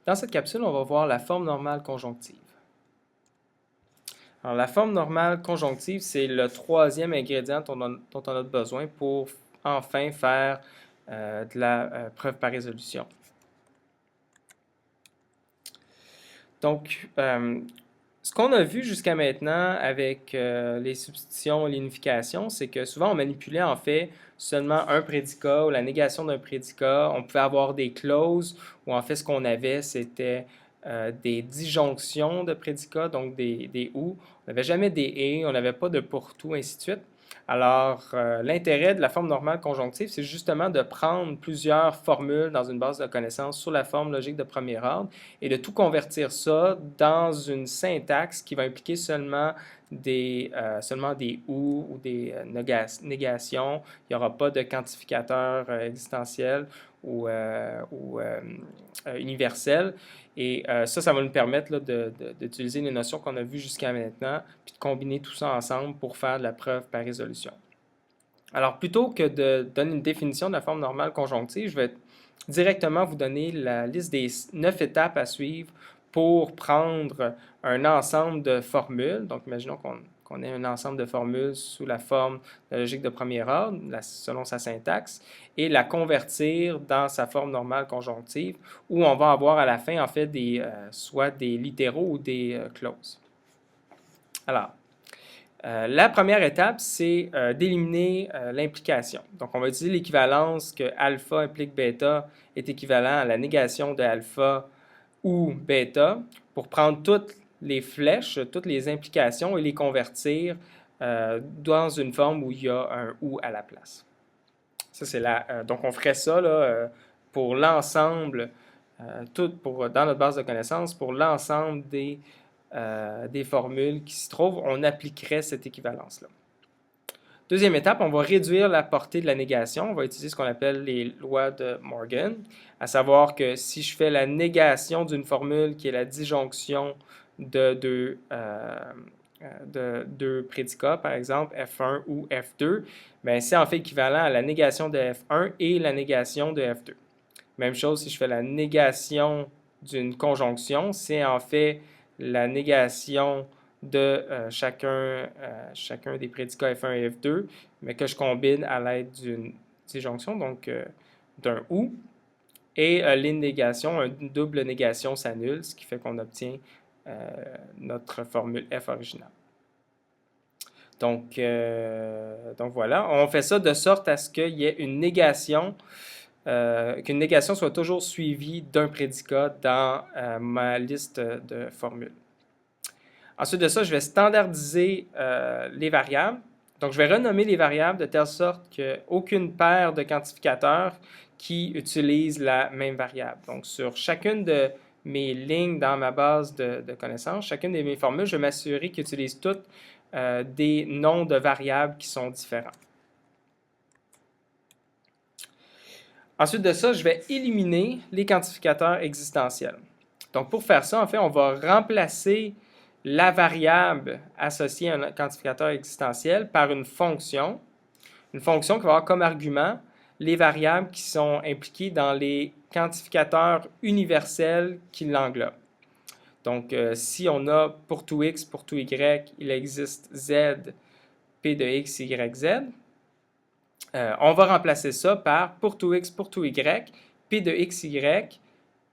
Dans cette capsule, on va voir la forme normale conjonctive. Alors, la forme normale conjonctive, c'est le troisième ingrédient dont on a besoin pour enfin faire de la preuve par résolution. Donc, ce qu'on a vu jusqu'à maintenant avec les substitutions et l'unification, c'est que souvent on manipulait en fait seulement un prédicat ou la négation d'un prédicat. On pouvait avoir des clauses où en fait ce qu'on avait c'était des disjonctions de prédicats, donc des ou. On n'avait jamais des et, on n'avait pas de pour tout, ainsi de suite. Alors, l'intérêt de la forme normale conjonctive, c'est justement de prendre plusieurs formules dans une base de connaissances sur la forme logique de premier ordre et de tout convertir ça dans une syntaxe qui va impliquer seulement des ou des négations. Il n'y aura pas de quantificateur existentiel ou universel. Et ça va nous permettre d'utiliser les notions qu'on a vues jusqu'à maintenant, puis de combiner tout ça ensemble pour faire de la preuve par résolution. Alors, plutôt que de donner une définition de la forme normale conjonctive, je vais directement vous donner la liste des 9 étapes à suivre pour prendre un ensemble de formules. Donc, imaginons qu'on ait un ensemble de formules sous la forme de la logique de premier ordre, selon sa syntaxe, et la convertir dans sa forme normale conjonctive, où on va avoir à la fin, en fait, soit des littéraux ou des clauses. Alors, la première étape, c'est d'éliminer l'implication. Donc, on va utiliser l'équivalence que alpha implique bêta est équivalent à la négation de alpha ou bêta pour prendre toutes les flèches, toutes les implications et les convertir dans une forme où il y a un ou à la place. Ça, c'est donc, on ferait ça là, pour l'ensemble, dans notre base de connaissances, pour l'ensemble des formules qui s'y trouvent, on appliquerait cette équivalence-là. Deuxième étape, on va réduire la portée de la négation. On va utiliser ce qu'on appelle les lois de Morgan, à savoir que si je fais la négation d'une formule qui est la disjonction de deux prédicats, par exemple F1 ou F2, bien, c'est en fait équivalent à la négation de F1 et la négation de F2. Même chose si je fais la négation d'une conjonction, c'est en fait la négation de chacun des prédicats F1 et F2, mais que je combine à l'aide d'une disjonction, donc d'un ou. Et les négations, une double négation s'annule, ce qui fait qu'on obtient notre formule F originale. Donc voilà, on fait ça de sorte à ce qu'il y ait une négation, qu'une négation soit toujours suivie d'un prédicat dans ma liste de formules. Ensuite de ça, je vais standardiser les variables. Donc, je vais renommer les variables de telle sorte qu'aucune paire de quantificateurs qui utilise la même variable. Donc, sur chacune de mes lignes dans ma base de connaissances, chacune de mes formules, je vais m'assurer qu'ils utilisent toutes des noms de variables qui sont différents. Ensuite de ça, je vais éliminer les quantificateurs existentiels. Donc, pour faire ça, en fait, on va remplacer la variable associée à un quantificateur existentiel par une fonction qui va avoir comme argument les variables qui sont impliquées dans les quantificateurs universels qui l'englobent. Donc, si on a pour tout x, pour tout y, il existe z, p de x, y, z, on va remplacer ça par pour tout x, pour tout y, p de x, y,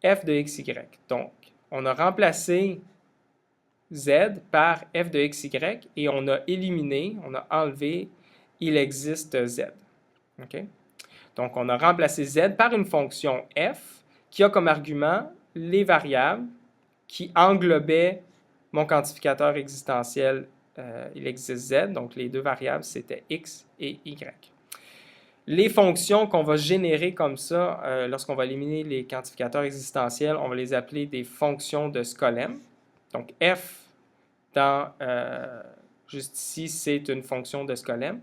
f de x, y. Donc, on a remplacé z par f de x, y et on a éliminé, on a enlevé, il existe z. Okay? Donc, on a remplacé z par une fonction f qui a comme argument les variables qui englobaient mon quantificateur existentiel, il existe z, donc les deux variables, c'était x et y. Les fonctions qu'on va générer comme ça, lorsqu'on va éliminer les quantificateurs existentiels, on va les appeler des fonctions de Skolem. Donc, f, juste ici, c'est une fonction de Skolem.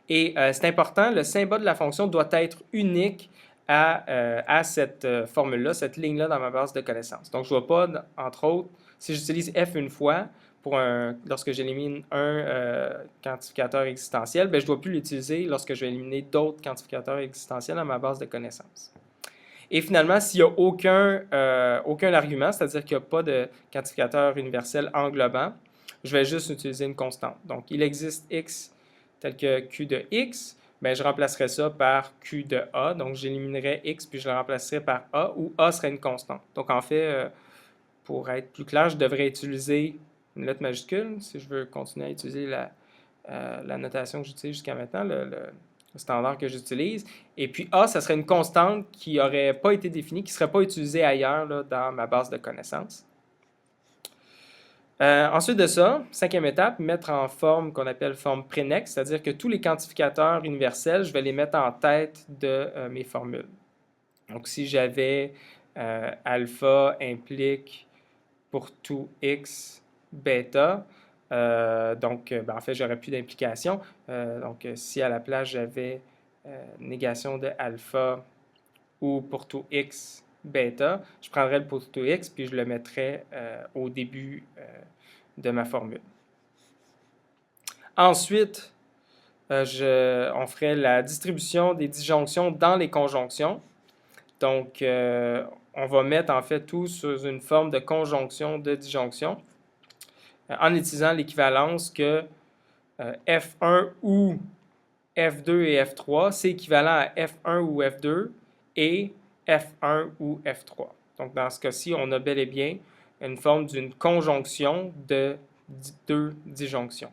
Et c'est important, le symbole de la fonction doit être unique à cette formule-là, cette ligne-là dans ma base de connaissances. Donc, je ne vois pas, entre autres, si j'utilise f une fois, lorsque j'élimine un quantificateur existentiel, bien, je ne dois plus l'utiliser lorsque je vais éliminer d'autres quantificateurs existentiels dans ma base de connaissances. Et finalement, s'il n'y a aucun argument, c'est-à-dire qu'il n'y a pas de quantificateur universel englobant, je vais juste utiliser une constante. Donc, il existe x tel que q de x, bien, je remplacerai ça par q de a. Donc, j'éliminerai x puis je le remplacerai par a, où a serait une constante. Donc, en fait, pour être plus clair, je devrais utiliser une lettre majuscule si je veux continuer à utiliser la notation que j'utilise jusqu'à maintenant, le standard que j'utilise. Et puis A, ça serait une constante qui n'aurait pas été définie, qui ne serait pas utilisée ailleurs là, dans ma base de connaissances. Ensuite de ça, cinquième étape, mettre en forme qu'on appelle forme prénexe, c'est-à-dire que tous les quantificateurs universels, je vais les mettre en tête de mes formules. Donc, si j'avais alpha implique pour tout x bêta, en fait, j'aurais plus d'implication. Donc, si à la place, j'avais négation de alpha ou pour tout x bêta, je prendrais le pour tout x puis je le mettrais au début de ma formule. Ensuite, on ferait la distribution des disjonctions dans les conjonctions. Donc, on va mettre en fait tout sur une forme de conjonction de disjonction en utilisant l'équivalence que F1 ou F2 et F3, c'est équivalent à F1 ou F2 et F1 ou F3. Donc, dans ce cas-ci, on a bel et bien une forme d'une conjonction de deux disjonctions.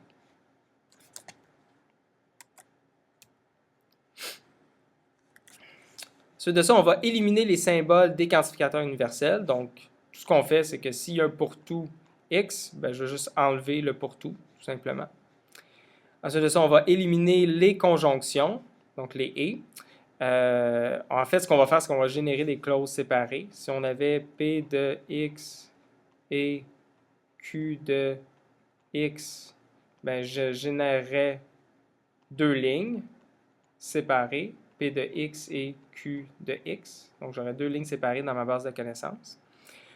Ensuite de ça, on va éliminer les symboles des quantificateurs universels. Donc, tout ce qu'on fait, c'est que s'il y a un pour tout x, ben, je vais juste enlever le pour tout simplement. Ensuite de ça, on va éliminer les conjonctions, donc les « et ». En fait, ce qu'on va faire, c'est qu'on va générer des clauses séparées. Si on avait P de x et Q de x, ben, je générerais deux lignes séparées, P de x et Q de x. Donc, j'aurais deux lignes séparées dans ma base de connaissances.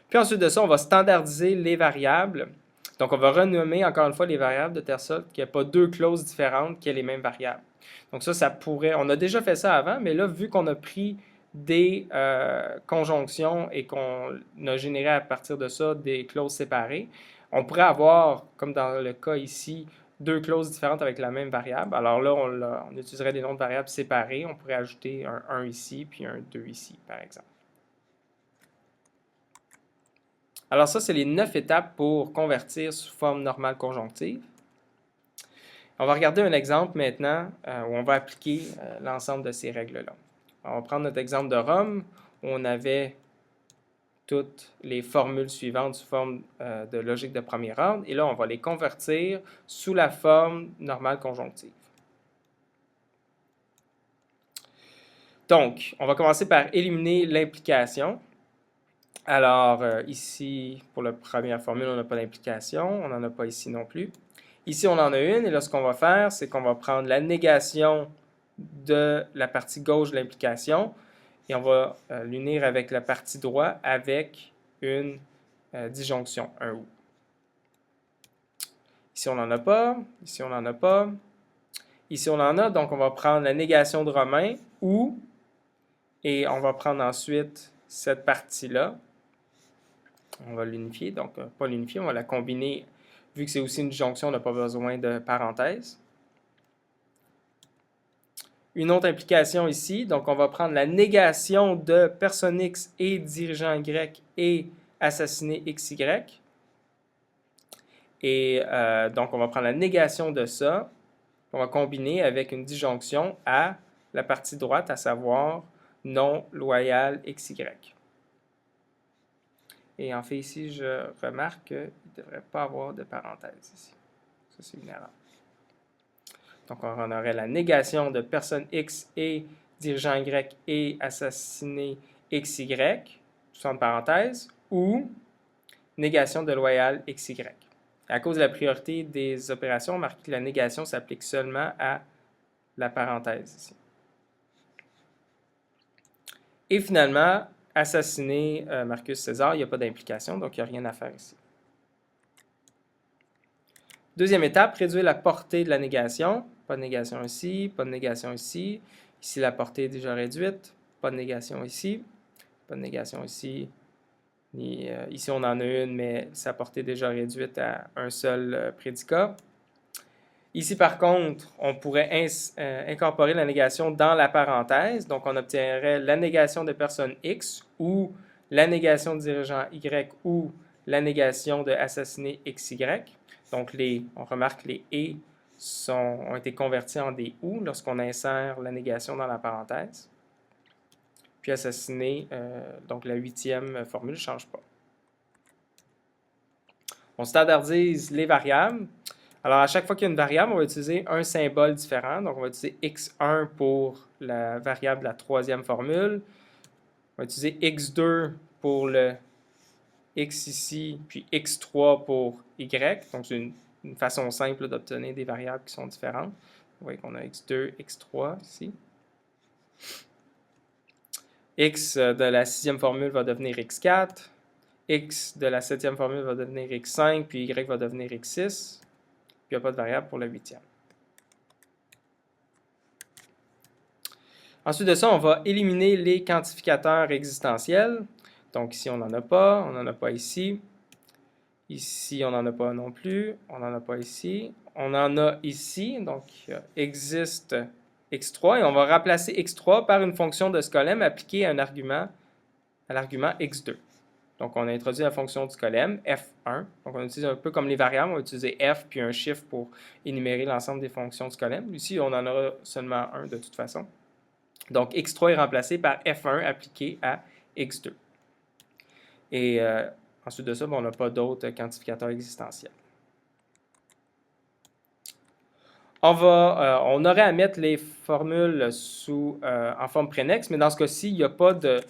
Puis ensuite de ça, on va standardiser les variables. Donc, on va renommer encore une fois les variables de telle sorte qu'il n'y a pas deux clauses différentes qui aient les mêmes variables. Donc ça pourrait... On a déjà fait ça avant, mais là, vu qu'on a pris des conjonctions et qu'on a généré à partir de ça des clauses séparées, on pourrait avoir, comme dans le cas ici, deux clauses différentes avec la même variable. Alors là, on utiliserait des noms de variables séparés. On pourrait ajouter un 1 ici, puis un 2 ici, par exemple. Alors ça, c'est les 9 étapes pour convertir sous forme normale conjonctive. On va regarder un exemple maintenant où on va appliquer l'ensemble de ces règles-là. On va prendre notre exemple de Rome où on avait toutes les formules suivantes sous forme de logique de premier ordre. Et là, on va les convertir sous la forme normale conjonctive. Donc, on va commencer par éliminer l'implication. Alors, ici, pour la première formule, on n'a pas d'implication. On n'en a pas ici non plus. Ici, on en a une. Et là, ce qu'on va faire, c'est qu'on va prendre la négation de la partie gauche de l'implication et on va l'unir avec la partie droite avec une disjonction, un ou. Ici, on n'en a pas. Ici, on n'en a pas. Ici, on en a. Donc, on va prendre la négation de Romain ou et on va prendre ensuite cette partie-là. On va l'unifier. Donc, pas l'unifier, on va la combiner. Vu que c'est aussi une disjonction, on n'a pas besoin de parenthèse. Une autre implication ici, donc on va prendre la négation de personne X et dirigeant Y et assassiné XY. Et donc on va prendre la négation de ça, on va combiner avec une disjonction à la partie droite, à savoir non loyal XY. Et en fait ici, je remarque qu'il ne devrait pas avoir de parenthèse ici. Ça, c'est une erreur. Donc, on aurait la négation de personne X et dirigeant Y et assassiné XY, tout ça en parenthèse, ou négation de loyal XY. À cause de la priorité des opérations, on marque que la négation s'applique seulement à la parenthèse ici. Et finalement, assassiner Marcus César, il n'y a pas d'implication, donc il n'y a rien à faire ici. Deuxième étape, réduire la portée de la négation. Pas de négation ici, pas de négation ici. Ici, la portée est déjà réduite. Pas de négation ici. Pas de négation ici. Ici, on en a une, mais sa portée est déjà réduite à un seul prédicat. Ici, par contre, on pourrait incorporer la négation dans la parenthèse. Donc, on obtiendrait la négation de personne X ou la négation de dirigeant Y ou la négation de assassiné XY. Donc, on remarque que les « et » ont été convertis en des « ou » lorsqu'on insère la négation dans la parenthèse. Puis assassiné, donc la 8e formule ne change pas. On standardise les variables. Alors, à chaque fois qu'il y a une variable, on va utiliser un symbole différent. Donc, on va utiliser x1 pour la variable de la 3e formule. On va utiliser x2 pour le x ici, puis x3 pour y. Donc, c'est une façon simple d'obtenir des variables qui sont différentes. Vous voyez qu'on a x2, x3 ici. X de la 6e formule va devenir x4. X de la 7e formule va devenir x5, puis y va devenir x6. Puis il n'y a pas de variable pour la 8e. Ensuite de ça, on va éliminer les quantificateurs existentiels. Donc ici, on n'en a pas. On n'en a pas ici. Ici, on n'en a pas non plus. On n'en a pas ici. On en a ici. Donc, existe x3. Et on va remplacer x3 par une fonction de scolem appliquée à l'argument x2. Donc, on a introduit la fonction du scolem, f1. Donc, on utilise un peu comme les variables, on va utiliser f puis un chiffre pour énumérer l'ensemble des fonctions du scolem. Ici, on en aura seulement un de toute façon. Donc, x3 est remplacé par f1 appliqué à x2. Et ensuite de ça, on n'a pas d'autres quantificateurs existentiels. On aurait à mettre les formules en forme prénexe, mais dans ce cas-ci, il n'y a pas de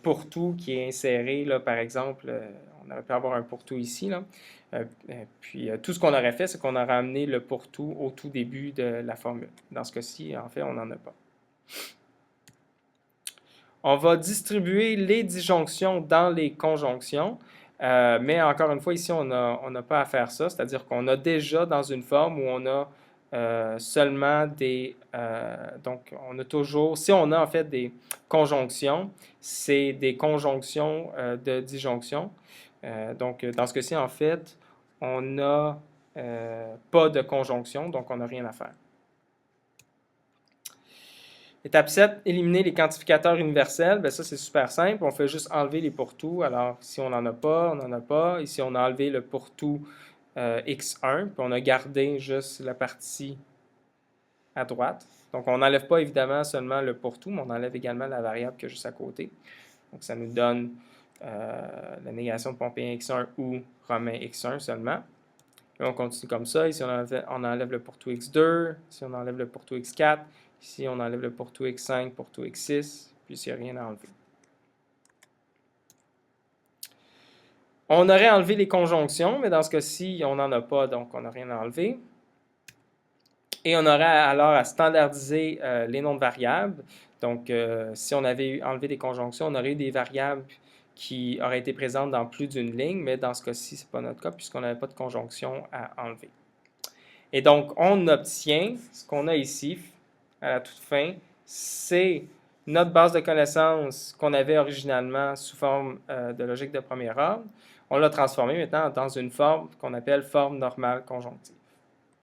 pour-tout qui est inséré, là, par exemple, on aurait pu avoir un pour-tout ici. Là. Puis tout ce qu'on aurait fait, c'est qu'on aurait amené le pour-tout au tout début de la formule. Dans ce cas-ci, en fait, on n'en a pas. On va distribuer les disjonctions dans les conjonctions, mais encore une fois, ici, on n'a pas à faire ça, c'est-à-dire qu'on a déjà dans une forme où on a seulement donc, on a toujours, si on a en fait des conjonctions, c'est des conjonctions de disjonction. Donc, dans ce cas-ci, en fait, on n'a pas de conjonction, donc on n'a rien à faire. Étape 7, éliminer les quantificateurs universels. Bien, ça, c'est super simple. On fait juste enlever les pour-tout. Alors, si on n'en a pas, on n'en a pas. Ici, on a enlevé le pour-tout x1, puis on a gardé juste la partie à droite. Donc, on n'enlève pas évidemment seulement le pour-tout, mais on enlève également la variable qui est juste à côté. Donc, ça nous donne la négation de Pompéien x1 ou Romain x1 seulement. Et on continue comme ça. Ici, on enlève le pour-tout x2. Ici, on enlève le pour-tout x4. Ici, on enlève le pour-tout x5, pour-tout x6. Puis ici, il n'y a rien à enlever. On aurait enlevé les conjonctions, mais dans ce cas-ci, on n'en a pas, donc on n'a rien à enlever. Et on aurait alors à standardiser les noms de variables. Donc, si on avait enlevé des conjonctions, on aurait eu des variables qui auraient été présentes dans plus d'une ligne, mais dans ce cas-ci, ce n'est pas notre cas puisqu'on n'avait pas de conjonction à enlever. Et donc, on obtient ce qu'on a ici, à la toute fin, c'est notre base de connaissances qu'on avait originalement sous forme de logique de premier ordre. On l'a transformée maintenant dans une forme qu'on appelle forme normale conjonctive.